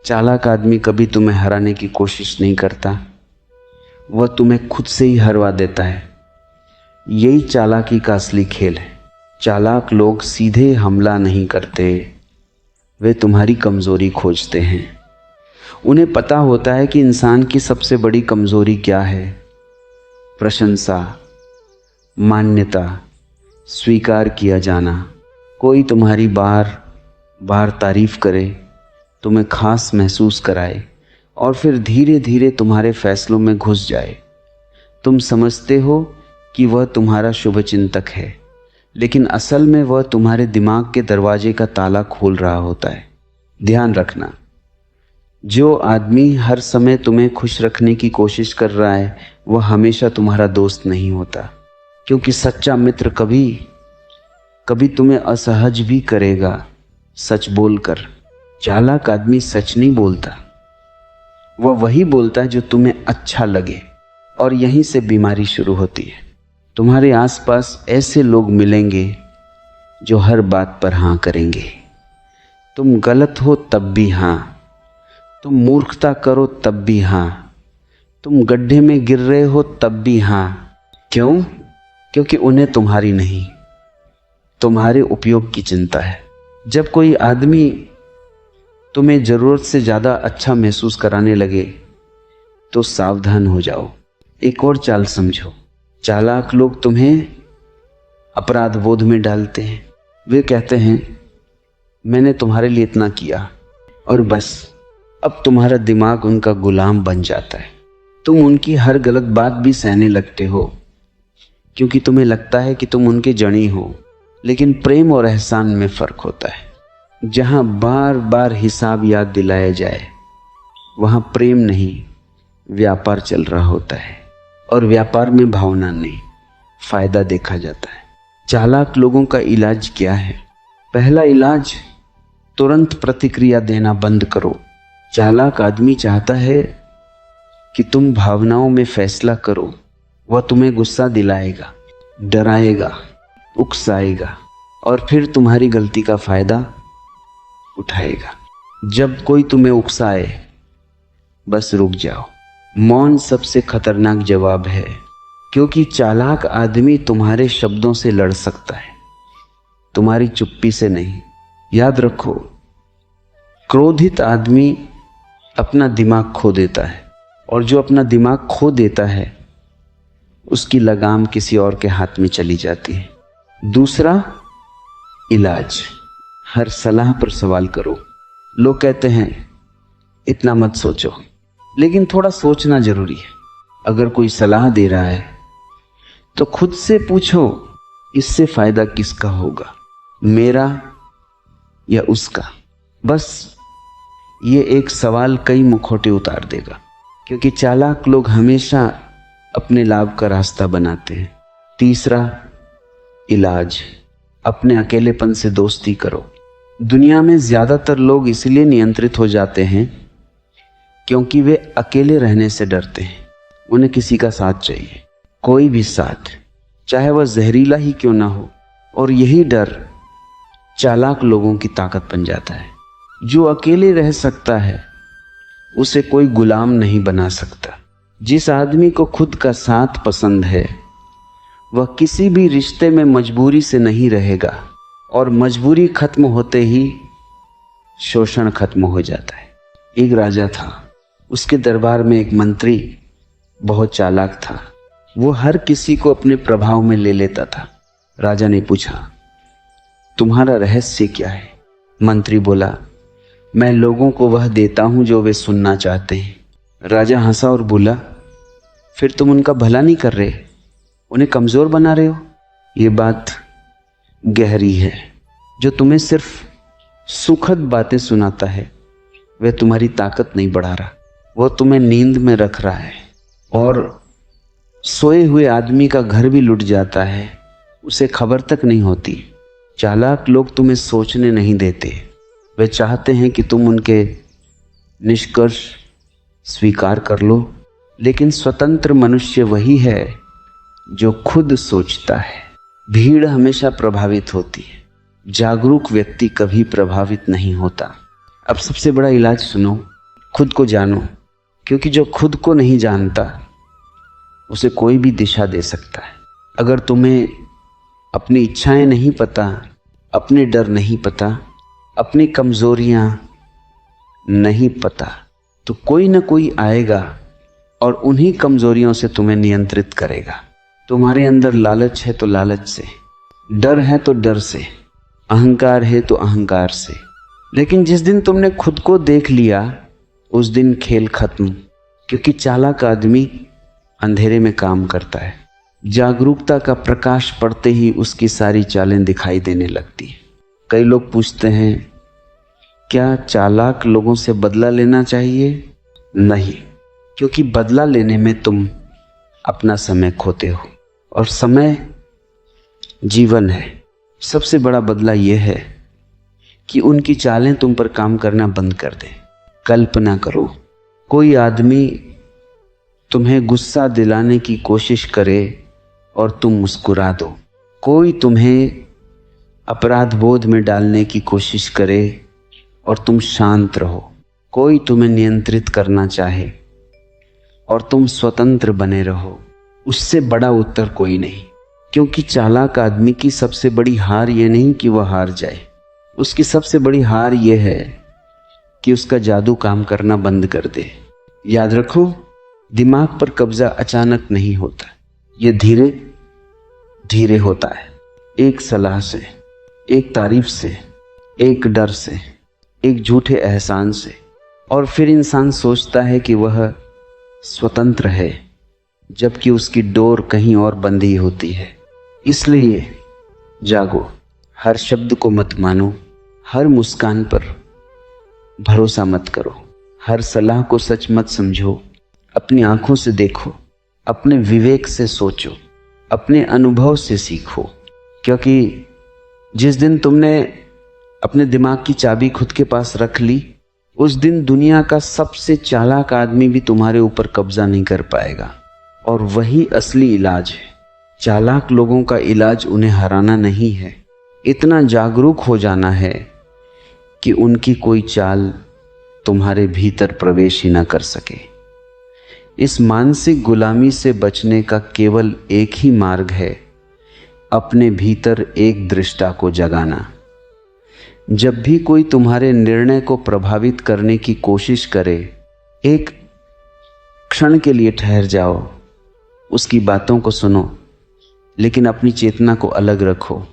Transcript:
चालाक आदमी कभी तुम्हें हराने की कोशिश नहीं करता, वह तुम्हें खुद से ही हरवा देता है। यही चालाकी का असली खेल है। चालाक लोग सीधे हमला नहीं करते, वे तुम्हारी कमज़ोरी खोजते हैं। उन्हें पता होता है कि इंसान की सबसे बड़ी कमज़ोरी क्या है। प्रशंसा, मान्यता, स्वीकार किया जाना। कोई तुम्हारी बार बार तारीफ करे, तुम्हें खास महसूस कराए और फिर धीरे धीरे तुम्हारे फैसलों में घुस जाए। तुम समझते हो कि वह तुम्हारा शुभचिंतक है, लेकिन असल में वह तुम्हारे दिमाग के दरवाजे का ताला खोल रहा होता है। ध्यान रखना, जो आदमी हर समय तुम्हें खुश रखने की कोशिश कर रहा है वह हमेशा तुम्हारा दोस्त नहीं होता, क्योंकि सच्चा मित्र कभी कभी तुम्हें असहज भी करेगा सच बोलकर। चालाक आदमी सच नहीं बोलता, वह वही बोलता है जो तुम्हें अच्छा लगे, और यहीं से बीमारी शुरू होती है। तुम्हारे आसपास ऐसे लोग मिलेंगे जो हर बात पर हाँ करेंगे। तुम गलत हो तब भी हाँ, तुम मूर्खता करो तब भी हाँ, तुम गड्ढे में गिर रहे हो तब भी हाँ। क्यों? क्योंकि उन्हें तुम्हारी नहीं, तुम्हारे उपयोग की चिंता है। जब कोई आदमी तुम्हें ज़रूरत से ज़्यादा अच्छा महसूस कराने लगे तो सावधान हो जाओ। एक और चाल समझो, चालाक लोग तुम्हें अपराध बोध में डालते हैं। वे कहते हैं मैंने तुम्हारे लिए इतना किया, और बस अब तुम्हारा दिमाग उनका गुलाम बन जाता है। तुम उनकी हर गलत बात भी सहने लगते हो, क्योंकि तुम्हें लगता है कि तुम उनके जनी हो। लेकिन प्रेम और एहसान में फ़र्क होता है। जहाँ बार बार हिसाब याद दिलाया जाए वहाँ प्रेम नहीं, व्यापार चल रहा होता है, और व्यापार में भावना नहीं, फ़ायदा देखा जाता है। चालाक लोगों का इलाज क्या है? पहला इलाज, तुरंत प्रतिक्रिया देना बंद करो। चालाक आदमी चाहता है कि तुम भावनाओं में फैसला करो। वह तुम्हें गुस्सा दिलाएगा, डराएगा, उकसाएगा और फिर तुम्हारी गलती का फ़ायदा उठाएगा। जब कोई तुम्हें उकसाए बस रुक जाओ। मौन सबसे खतरनाक जवाब है, क्योंकि चालाक आदमी तुम्हारे शब्दों से लड़ सकता है, तुम्हारी चुप्पी से नहीं। याद रखो, क्रोधित आदमी अपना दिमाग खो देता है, और जो अपना दिमाग खो देता है उसकी लगाम किसी और के हाथ में चली जाती है। दूसरा इलाज, हर सलाह पर सवाल करो। लोग कहते हैं इतना मत सोचो, लेकिन थोड़ा सोचना जरूरी है। अगर कोई सलाह दे रहा है तो खुद से पूछो, इससे फायदा किसका होगा, मेरा या उसका? बस ये एक सवाल कई मुखौटे उतार देगा, क्योंकि चालाक लोग हमेशा अपने लाभ का रास्ता बनाते हैं। तीसरा इलाज, अपने अकेलेपन से दोस्ती करो। दुनिया में ज़्यादातर लोग इसलिए नियंत्रित हो जाते हैं क्योंकि वे अकेले रहने से डरते हैं। उन्हें किसी का साथ चाहिए, कोई भी साथ, चाहे वह जहरीला ही क्यों ना हो। और यही डर चालाक लोगों की ताकत बन जाता है। जो अकेले रह सकता है उसे कोई गुलाम नहीं बना सकता। जिस आदमी को खुद का साथ पसंद है वह किसी भी रिश्ते में मजबूरी से नहीं रहेगा, और मजबूरी खत्म होते ही शोषण खत्म हो जाता है। एक राजा था, उसके दरबार में एक मंत्री बहुत चालाक था। वो हर किसी को अपने प्रभाव में ले लेता था। राजा ने पूछा, तुम्हारा रहस्य क्या है? मंत्री बोला, मैं लोगों को वह देता हूं जो वे सुनना चाहते हैं। राजा हंसा और बोला, फिर तुम उनका भला नहीं कर रहे, उन्हें कमज़ोर बना रहे हो। ये बात गहरी है। जो तुम्हें सिर्फ सुखद बातें सुनाता है वह तुम्हारी ताकत नहीं बढ़ा रहा, वह तुम्हें नींद में रख रहा है। और सोए हुए आदमी का घर भी लुट जाता है, उसे खबर तक नहीं होती। चालाक लोग तुम्हें सोचने नहीं देते, वे चाहते हैं कि तुम उनके निष्कर्ष स्वीकार कर लो। लेकिन स्वतंत्र मनुष्य वही है जो खुद सोचता है। भीड़ हमेशा प्रभावित होती है, जागरूक व्यक्ति कभी प्रभावित नहीं होता। अब सबसे बड़ा इलाज सुनो, खुद को जानो, क्योंकि जो खुद को नहीं जानता उसे कोई भी दिशा दे सकता है। अगर तुम्हें अपनी इच्छाएं नहीं पता, अपने डर नहीं पता, अपनी कमजोरियां नहीं पता, तो कोई ना कोई आएगा और उन्हीं कमजोरियों से तुम्हें नियंत्रित करेगा। तुम्हारे अंदर लालच है तो लालच से, डर है तो डर से, अहंकार है तो अहंकार से। लेकिन जिस दिन तुमने खुद को देख लिया उस दिन खेल खत्म, क्योंकि चालाक आदमी अंधेरे में काम करता है। जागरूकता का प्रकाश पड़ते ही उसकी सारी चालें दिखाई देने लगती हैं। कई लोग पूछते हैं क्या चालाक लोगों से बदला लेना चाहिए? नहीं, क्योंकि बदला लेने में तुम अपना समय खोते हो और समय जीवन है। सबसे बड़ा बदला यह है कि उनकी चालें तुम पर काम करना बंद कर दें। कल्पना करो, कोई आदमी तुम्हें गुस्सा दिलाने की कोशिश करे और तुम मुस्कुरा दो। कोई तुम्हें अपराध बोध में डालने की कोशिश करे और तुम शांत रहो। कोई तुम्हें नियंत्रित करना चाहे और तुम स्वतंत्र बने रहो। उससे बड़ा उत्तर कोई नहीं। क्योंकि चालाक आदमी की सबसे बड़ी हार यह नहीं कि वह हार जाए, उसकी सबसे बड़ी हार यह है कि उसका जादू काम करना बंद कर दे। याद रखो, दिमाग पर कब्जा अचानक नहीं होता, यह धीरे धीरे होता है। एक सलाह से, एक तारीफ से, एक डर से, एक झूठे एहसान से, और फिर इंसान सोचता है कि वह स्वतंत्र है, जबकि उसकी डोर कहीं और बंधी होती है। इसलिए जागो, हर शब्द को मत मानो, हर मुस्कान पर भरोसा मत करो, हर सलाह को सच मत समझो। अपनी आंखों से देखो, अपने विवेक से सोचो, अपने अनुभव से सीखो। क्योंकि जिस दिन तुमने अपने दिमाग की चाबी खुद के पास रख ली, उस दिन दुनिया का सबसे चालाक आदमी भी तुम्हारे ऊपर कब्जा नहीं कर पाएगा। और वही असली इलाज है। चालाक लोगों का इलाज उन्हें हराना नहीं है, इतना जागरूक हो जाना है कि उनकी कोई चाल तुम्हारे भीतर प्रवेश ही ना कर सके। इस मानसिक गुलामी से बचने का केवल एक ही मार्ग है, अपने भीतर एक दृष्टा को जगाना। जब भी कोई तुम्हारे निर्णय को प्रभावित करने की कोशिश करे, एक क्षण के लिए ठहर जाओ, उसकी बातों को सुनो, लेकिन अपनी चेतना को अलग रखो।